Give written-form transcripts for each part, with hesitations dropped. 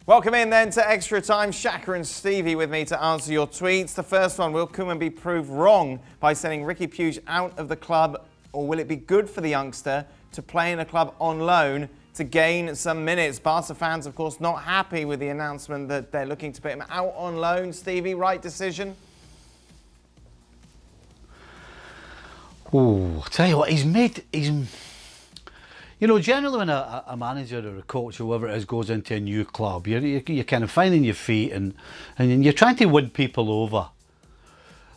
Welcome in then to Extra Time. Shaka and Stevie with me to answer your tweets. The first one, will Koeman be proved wrong by sending Riqui Puig out of the club, or will it be good for the youngster to play in a club on loan to gain some minutes? Barca fans, of course, not happy with the announcement that they're looking to put him out on loan. Stevie, right decision? Oh, tell you what, generally when a manager or a coach or whoever it is goes into a new club, you're kind of finding your feet and you're trying to win people over.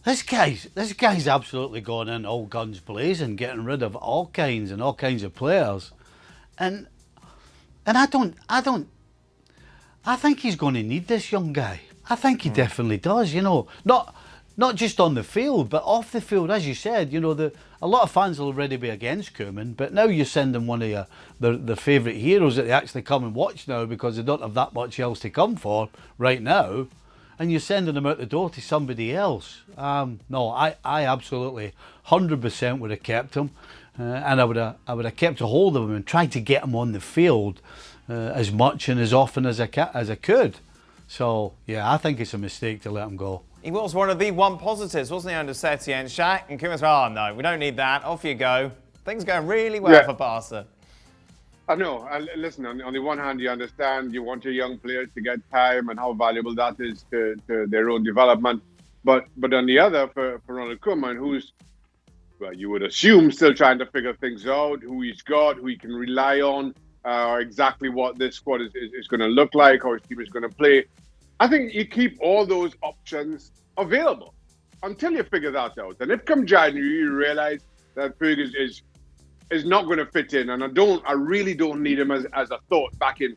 This guy's absolutely gone in all guns blazing, getting rid of all kinds of players, and I think he's going to need this young guy. I think he definitely does. Not just on the field, but off the field, as you said. A lot of fans will already be against Koeman, but now you're sending one of their favourite heroes that they actually come and watch now because they don't have that much else to come for right now, and you're sending them out the door to somebody else. No, I absolutely 100% would have kept him, and I would have kept a hold of him and tried to get him on the field as much and as often as I could. So yeah, I think it's a mistake to let him go. He was one of the one positives, wasn't he, under Setien? Shaq and Koeman said, oh no, we don't need that, off you go. Things going really well for Barca. I know. Listen, on the one hand, you understand you want your young players to get time and how valuable that is to their own development. But on the other, for Ronald Koeman, who's, well, you would assume still trying to figure things out, who he's got, who he can rely on, exactly what this squad is going to look like, how his team is going to play. I think you keep all those options available until you figure that out. And if come January you realize that Puig is not going to fit in, and I really don't need him as a thought back in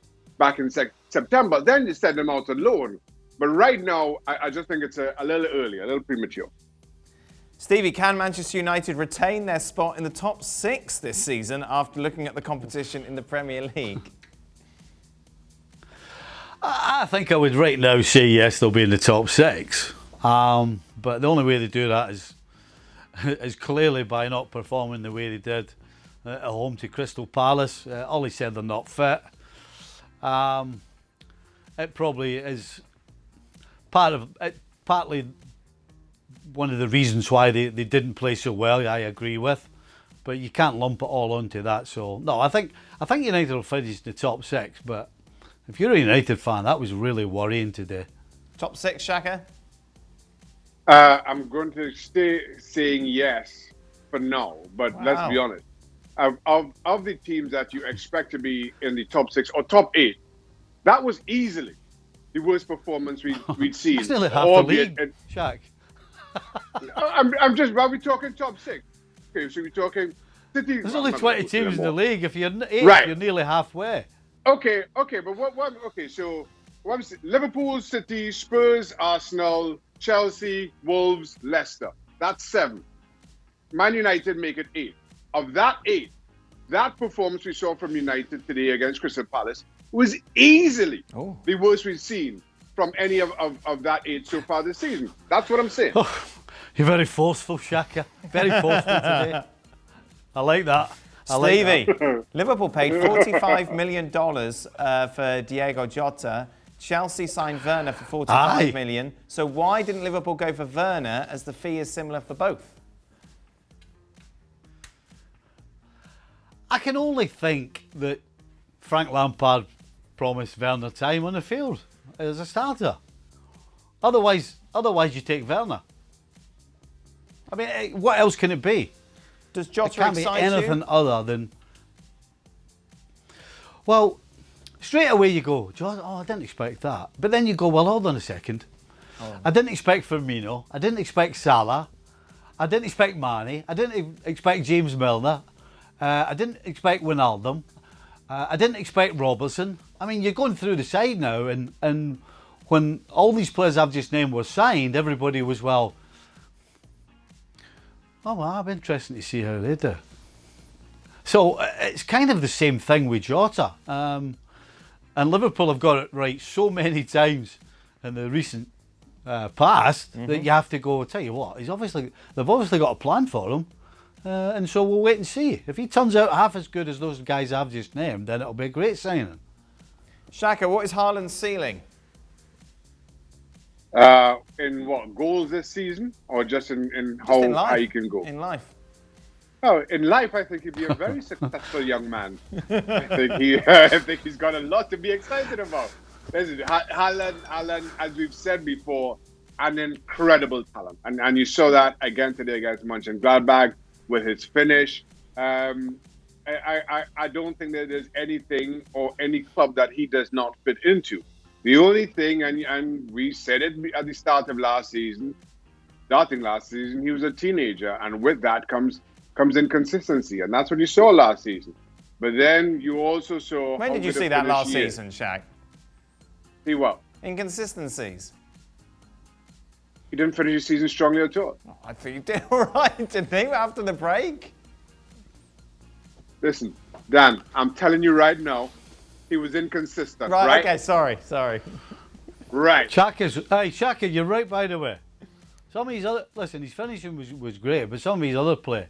September, then you send him out on loan. But right now, I just think it's a little early, a little premature. Stevie, can Manchester United retain their spot in the top 6 this season after looking at the competition in the Premier League? I think I would right now say yes, they'll be in the top 6. But the only way they do that is clearly by not performing the way they did at home to Crystal Palace. Ollie said they're not fit. It probably is partly one of the reasons why they didn't play so well. I agree with, but you can't lump it all onto that. So no, I think United will finish in the top 6, but. If you're a United fan, that was really worrying today. Top 6, Shaka? I'm going to stay saying yes for now, but let's be honest. Of the teams that you expect to be in the top 6 or top 8, that was easily the worst performance we'd seen. That's nearly half the league, Shaq. Are we talking top 6? Okay, so we're talking City. There's only 20 teams in the league. If you're 8, you're nearly halfway. Okay, but so Liverpool, City, Spurs, Arsenal, Chelsea, Wolves, Leicester. That's 7. Man United make it 8. Of that 8, that performance we saw from United today against Crystal Palace was easily the worst we've seen from any of that 8 so far this season. That's what I'm saying. Oh, you're very forceful, Shaka. Very forceful today. I like that. Stevie, Liverpool paid $45 million for Diogo Jota. Chelsea signed Werner for $45 million. So why didn't Liverpool go for Werner, as the fee is similar for both? I can only think that Frank Lampard promised Werner time on the field as a starter. Otherwise you take Werner. I mean, what else can it be? Does Jota it can't be anything other than... Well, straight away you go, I didn't expect that. But then you go, well, hold on a second. I didn't expect Firmino. I didn't expect Salah. I didn't expect Mane. I didn't expect James Milner. I didn't expect Wijnaldum. I didn't expect Robertson. I mean, you're going through the side now, and when all these players I've just named were signed, everybody was, well, it'll be interesting to see how they do. So it's kind of the same thing with Jota. And Liverpool have got it right so many times in the recent past that you have to go, tell you what, they've obviously got a plan for him. And so we'll wait and see. If he turns out half as good as those guys I've just named, then it'll be a great signing. Shaka, what is Haaland's ceiling? In what, goals this season, or just in Just how in life. high he can go? In life. Oh, in life, I think he'd be a very successful young man. I think he's got a lot to be excited about. Listen, Haaland, as we've said before, an incredible talent, and you saw that again today against Mönchengladbach with his finish. I don't think that there's anything or any club that he does not fit into. The only thing, and we said it at the starting last season, he was a teenager, and with that comes inconsistency, and that's what you saw last season. But then you also saw. When did you see that last season, Shaq? See what? Inconsistencies. He didn't finish the season strongly at all. Oh, I think you did all right, didn't he, after the break? Listen, Dan, I'm telling you right now, he was inconsistent. Right. Okay. Sorry. Right. Shaka, you're right, by the way. Some of his other, listen, his finishing was great, but some of his other play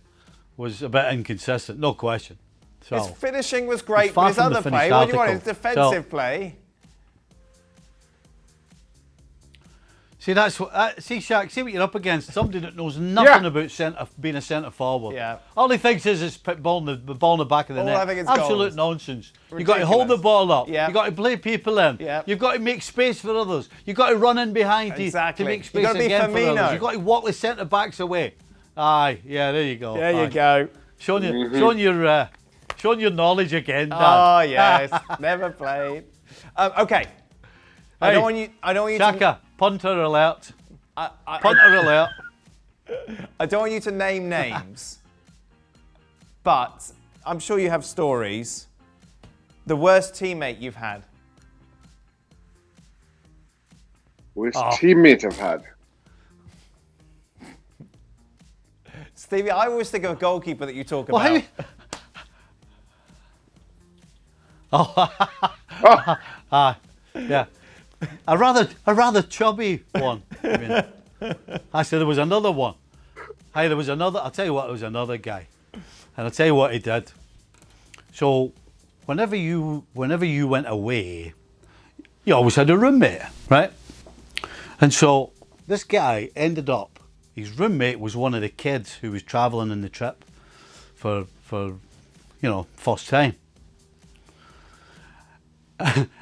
was a bit inconsistent, no question. So, his finishing was great, far but his from the other play, finished what do you want? His article. defensive play. see, that's what. See, Shaq, see what you're up against. Somebody that knows nothing about being a centre forward. Yeah. All he thinks is put ball in the ball in the back of the All net. I think is Absolute goals. nonsense. Ridiculous. You've got to hold the ball up. Yeah. You've got to play people in. Yeah. You've got to make space for others. You've got to run in behind Exactly. to make You've space got to be again for Firmino. others. You've got to walk the centre backs away. Aye, yeah, there you go. There you Aye. go. Showing your knowledge again, Dan. Oh yes, never played. Okay. I Hey, don't want you. I don't want you Shaka, punter alert. to. Punter alert. I don't want you to name names, but I'm sure you have stories. The worst teammate you've had. Worst teammate I've had. Stevie, I always think of a goalkeeper that you talk Well, about. Yeah. A rather chubby one. I mean, actually, there was another one. Hey, there was another. I'll tell you what, there was another guy, and I'll tell you what he did. So, whenever you went away, you always had a roommate, right? And so this guy ended up. His roommate was one of the kids who was travelling in the trip for first time.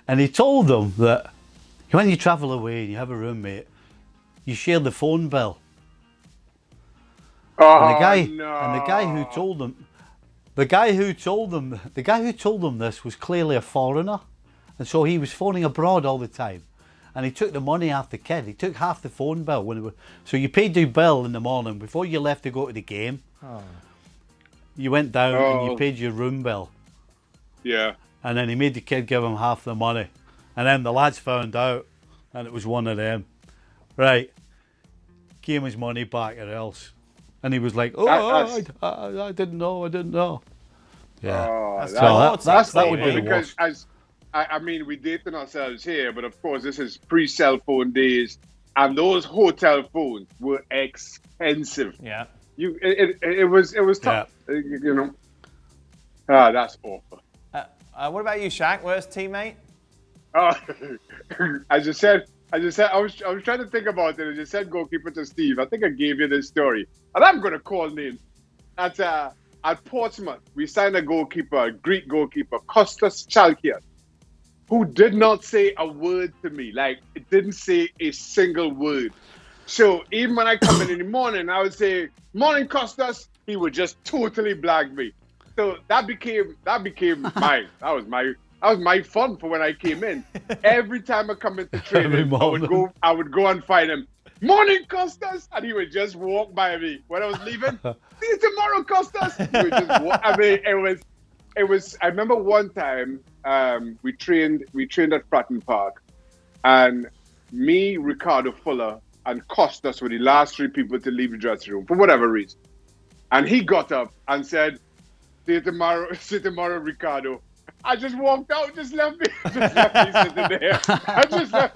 And he told them that when you travel away and you have a roommate, you share the phone bill. And the guy who told them this was clearly a foreigner, and so he was phoning abroad all the time. And he took the money off the kid. He took half the phone bill. So you paid your bill in the morning before you left to go to the game. Oh. You went down and you paid your room bill. Yeah. And then he made the kid give him half the money. And then the lads found out, and it was one of them. Right. Gave him his money back or else. And he was like, I didn't know. Yeah. That would be the because worst. I mean, we're dating ourselves here, but of course, this is pre-cell phone days, and those hotel phones were expensive. Yeah. It was tough. Yeah. You know. That's awful. What about you, Shaq? Worst teammate? Oh, I just said. I was trying to think about it. I just said goalkeeper to Steve. I think I gave you this story, and I'm going to call names. At Portsmouth, we signed a goalkeeper, a Greek goalkeeper, Kostas Chalkias, who did not say a word to me. Like, it didn't say a single word. So even when I come in the morning, I would say, "Morning, Kostas." He would just totally blag me. So that became mine. That was my fun for when I came in. Every time I come into training, I would go and find him. "Morning, Kostas," and he would just walk by me. When I was leaving, "See you tomorrow, Kostas." He would just walk. I mean, it was. I remember one time we trained at Fratton Park, and me, Ricardo Fuller, and Kostas were the last three people to leave the dressing room for whatever reason. And he got up and said, "See you tomorrow, Ricardo." I just walked out, just left me sitting there. I just left.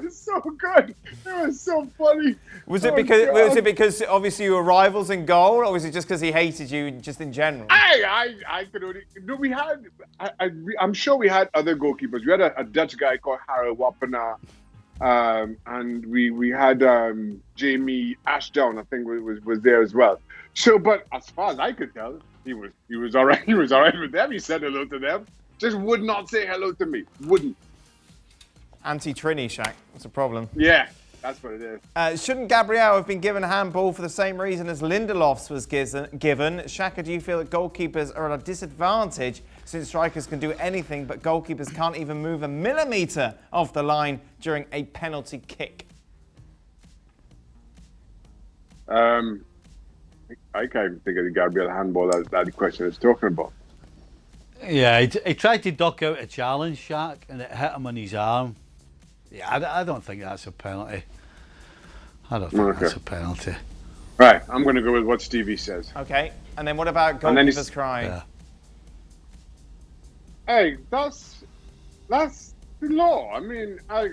was so good. It was so funny. Was it because obviously you were rivals in goal, or was it just because he hated you just in general? I could only. No, we had. I'm sure we had other goalkeepers. We had a Dutch guy called Harold Wappenaar, and we had Jamie Ashdown. I think was there as well. So, but as far as I could tell, he was all right. He was all right with them. He said hello to them. Just would not say hello to me. Wouldn't. Anti-Trini, Shaq. That's a problem. Yeah, that's what it is. Shouldn't Gabriel have been given a handball for the same reason as Lindelof's was given? Shaka, do you feel that goalkeepers are at a disadvantage since strikers can do anything, but goalkeepers can't even move a millimetre off the line during a penalty kick? I can't even think of the Gabriel handball that question is talking about. Yeah, he tried to duck out a challenge, Shaq, and it hit him on his arm. Yeah, I don't think that's a penalty. I don't think that's a penalty. Right, I'm going to go with what Stevie says. Okay, and then what about goalkeepers crying? Yeah. Hey, that's the law. I mean, I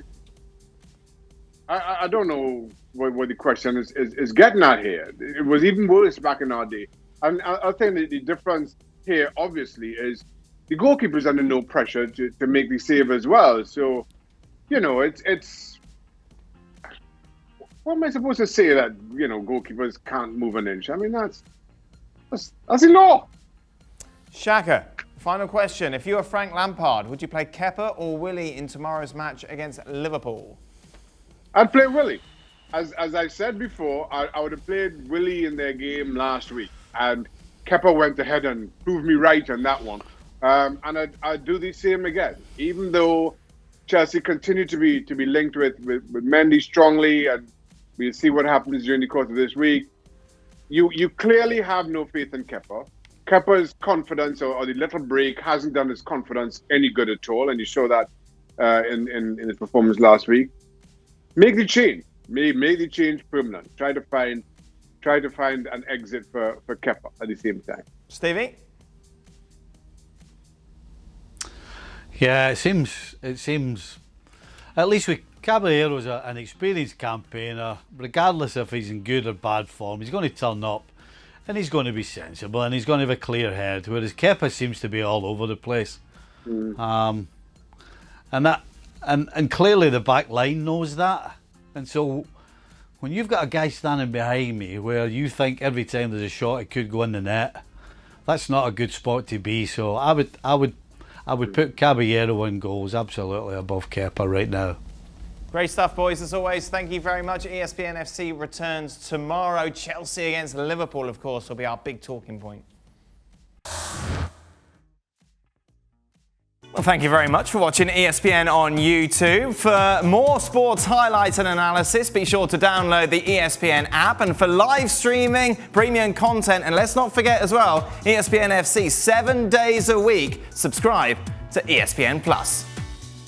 don't know what the question is getting at here. It was even worse back in our day. And I think that the difference here, obviously, is the goalkeeper's under no pressure to make the save as well. So, you know, it's what am I supposed to say that, you know, goalkeepers can't move an inch? I mean, that's the law. Shaka, final question. If you were Frank Lampard, would you play Kepa or Willie in tomorrow's match against Liverpool? I'd play Willie. As I said before, I would have played Willie in their game last week. And Kepa went ahead and proved me right on that one. And I'd do the same again. Even though Chelsea continue to be linked with Mendy strongly, and we'll see what happens during the course of this week. You clearly have no faith in Kepa. Kepa's confidence or the little break hasn't done his confidence any good at all, and you saw that in his performance last week. Make the change. Make the change permanent. Try to find an exit for Kepa at the same time. Stevie? Yeah, it seems at least with Caballero's an experienced campaigner, regardless if he's in good or bad form, he's going to turn up and he's going to be sensible and he's going to have a clear head, whereas Kepa seems to be all over the place. And clearly the back line knows that. And so when you've got a guy standing behind me where you think every time there's a shot it could go in the net, that's not a good spot to be. So I would put Caballero in goals absolutely above Kepa right now. Great stuff, boys, as always. Thank you very much. ESPN FC returns tomorrow. Chelsea against Liverpool, of course, will be our big talking point. Well, thank you very much for watching ESPN on YouTube. For more sports highlights and analysis, be sure to download the ESPN app. And for live streaming, premium content, and let's not forget as well, ESPN FC 7 days a week. Subscribe to ESPN Plus.